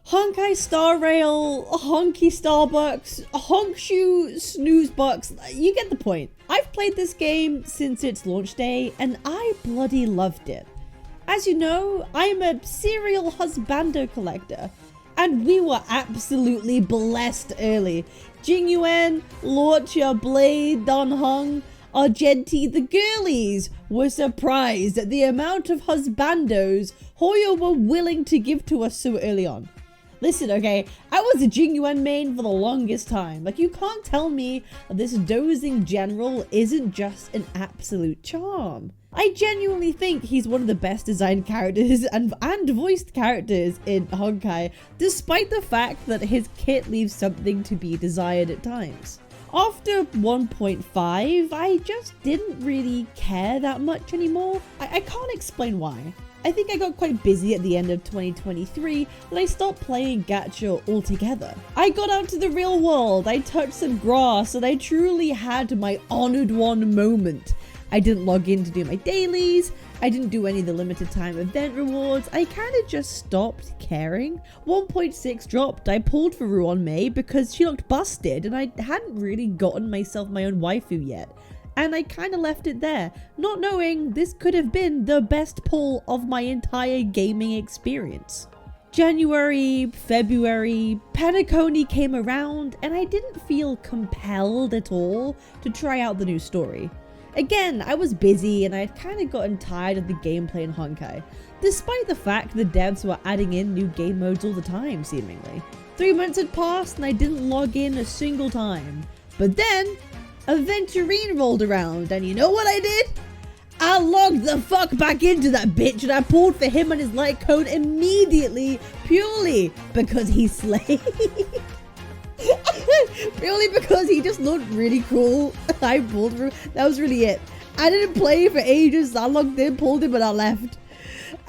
Honkai Star Rail, Honky Starbucks, Honkshoe Snoozebucks, you get the point. I've played this game since its launch day and I bloody loved it. As you know, I'm a serial husbando collector and we were absolutely blessed early. Jingyuan, Lorcha, Blade, Danheng, Argenti, the girlies were surprised at the amount of husbandos Hoyo were willing to give to us so early on. Listen, okay, I was a Jingyuan main for the longest time. Like, you can't tell me this dozing general isn't just an absolute charm. I genuinely think he's one of the best designed characters and voiced characters in Honkai, despite the fact that his kit leaves something to be desired at times. After 1.5, I just didn't really care that much anymore. I can't explain why. I think I got quite busy at the end of 2023 and I stopped playing gacha altogether. I got out to the real world, I touched some grass, and I truly had my honored one moment. I didn't log in to do my dailies, I didn't do any of the limited time event rewards, I kinda just stopped caring. 1.6 dropped, I pulled for Ruon Mei because she looked busted and I hadn't really gotten myself my own waifu yet. And I kind of left it there, not knowing this could have been the best pull of my entire gaming experience. January, February, Penacony came around and I didn't feel compelled at all to try out the new story. Again, I was busy and I had kind of gotten tired of the gameplay in Honkai, despite the fact the devs were adding in new game modes all the time, seemingly. 3 months had passed and I didn't log in a single time. But then, Aventurine rolled around, and you know what I did? I logged the fuck back into that bitch and I pulled for him and his light code immediately, purely because he's slay. Purely because he just looked really cool. I pulled for him. That was really it. I didn't play for ages. I logged in, pulled him, and I left.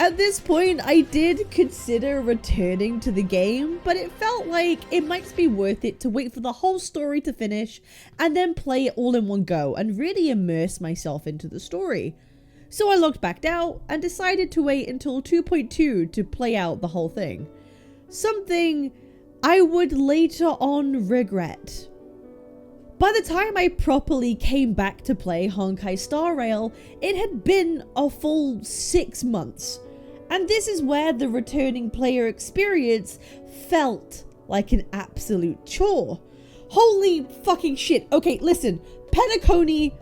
At this point, I did consider returning to the game, but it felt like it might be worth it to wait for the whole story to finish and then play it all in one go and really immerse myself into the story. So I logged back out and decided to wait until 2.2 to play out the whole thing. Something I would later on regret. By the time I properly came back to play Honkai Star Rail, it had been a full 6 months. And this is where the returning player experience felt like an absolute chore. Holy fucking shit. Okay, listen. Penacony,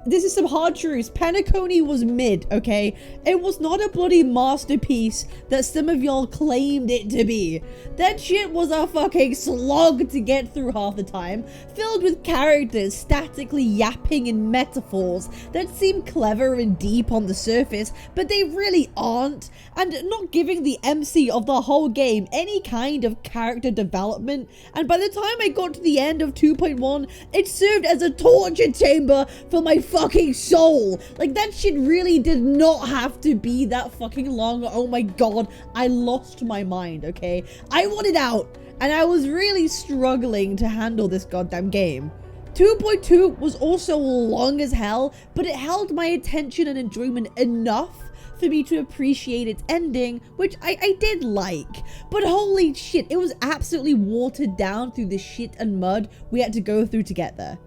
this is some hard truths. Penacony was mid, okay? It was not a bloody masterpiece that some of y'all claimed it to be. That shit was a fucking slog to get through half the time, filled with characters statically yapping in metaphors that seem clever and deep on the surface, but they really aren't, and not giving the MC of the whole game any kind of character development. And by the time I got to the end of 2.1, it served as a torture chamber for my fucking soul. Like, that shit really did not have to be that fucking long. Oh my god, I lost my mind, okay? I wanted out, and I was really struggling to handle this goddamn game. 2.2 was also long as hell, but it held my attention and enjoyment enough for me to appreciate its ending, which I did like. But holy shit, it was absolutely watered down through the shit and mud we had to go through to get there.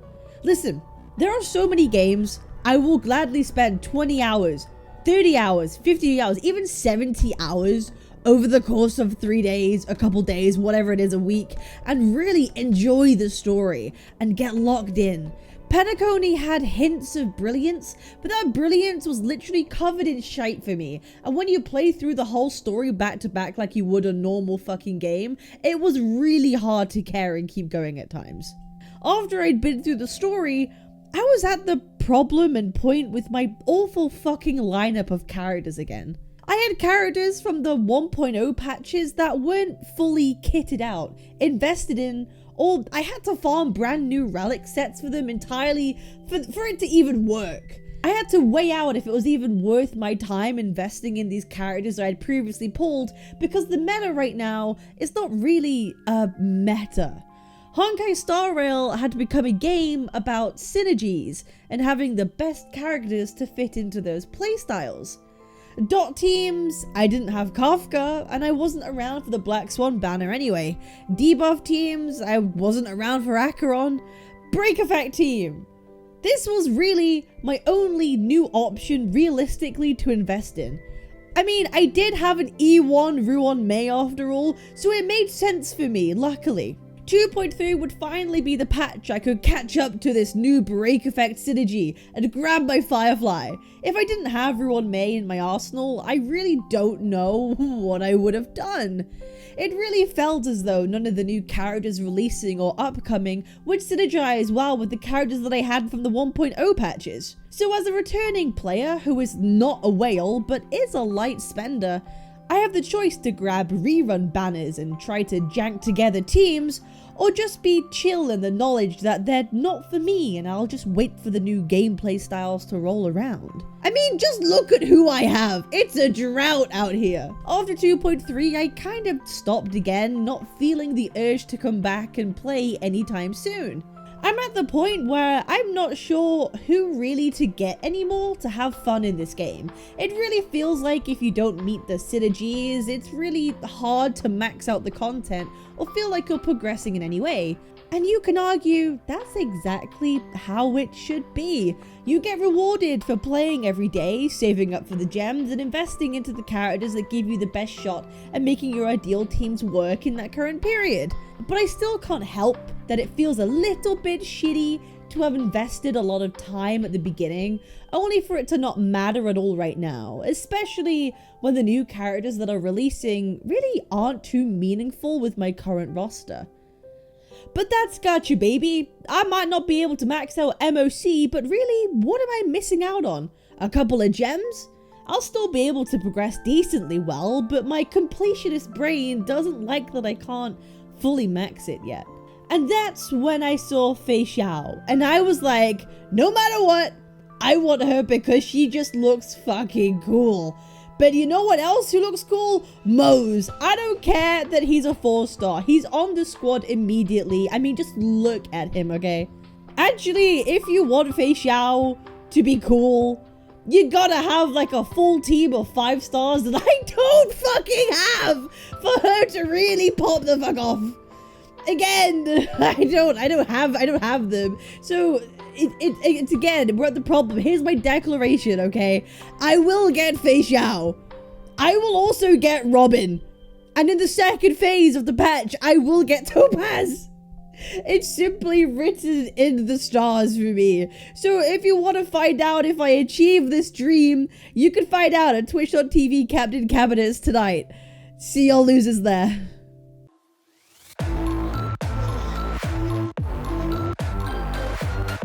Listen, there are so many games I will gladly spend 20 hours, 30 hours, 50 hours, even 70 hours over the course of 3 days, a couple days, whatever it is, a week, and really enjoy the story and get locked in. Penacony had hints of brilliance, but that brilliance was literally covered in shite for me. And when you play through the whole story back to back like you would a normal fucking game, it was really hard to care and keep going at times. After I'd been through the story, I was at the problem and point with my awful fucking lineup of characters again. I had characters from the 1.0 patches that weren't fully kitted out, invested in, or I had to farm brand new relic sets for them entirely for it to even work. I had to weigh out if it was even worth my time investing in these characters I had previously pulled, because the meta right now is not really a meta. Honkai Star Rail had become a game about synergies and having the best characters to fit into those playstyles. Dot teams, I didn't have Kafka, and I wasn't around for the Black Swan banner anyway. Debuff teams, I wasn't around for Acheron. Break Effect team. This was really my only new option realistically to invest in. I mean, I did have an E1 Ruon May after all, so it made sense for me, luckily. 2.3 would finally be the patch I could catch up to this new Break Effect synergy and grab my Firefly. If I didn't have Ruon May in my arsenal, I really don't know what I would have done. It really felt as though none of the new characters releasing or upcoming would synergize well with the characters that I had from the 1.0 patches. So as a returning player who is not a whale but is a light spender, I have the choice to grab rerun banners and try to jank together teams, or just be chill in the knowledge that they're not for me and I'll just wait for the new gameplay styles to roll around. I mean, just look at who I have. It's a drought out here. After 2.3, I kind of stopped again, not feeling the urge to come back and play anytime soon. I'm at the point where I'm not sure who really to get anymore to have fun in this game. It really feels like if you don't meet the synergies, it's really hard to max out the content or feel like you're progressing in any way. And you can argue that's exactly how it should be. You get rewarded for playing every day, saving up for the gems, and investing into the characters that give you the best shot at making your ideal teams work in that current period. But I still can't help that it feels a little bit shitty to have invested a lot of time at the beginning, only for it to not matter at all right now, especially when the new characters that are releasing really aren't too meaningful with my current roster. But that's gacha, baby. I might not be able to max out MOC, but really, what am I missing out on? A couple of gems? I'll still be able to progress decently well, but my completionist brain doesn't like that I can't fully max it yet. And that's when I saw Fei Xiao, and I was like, no matter what, I want her because she just looks fucking cool. But you know what else who looks cool? Mose. I don't care that he's a 4-star. He's on the squad immediately. I mean, just look at him, okay? Actually, if you want Fei Xiao to be cool, you gotta have like a full team of 5 stars that I don't fucking have for her to really pop the fuck off. Again, I don't have them. So it's again, we're at the problem. Here's my declaration, okay? I will get Fei Xiao. I will also get Robin. And in the second phase of the patch, I will get Topaz. It's simply written in the stars for me. So if you want to find out if I achieve this dream, you can find out at twitch.tv Captain Cabinets tonight. See y'all losers there.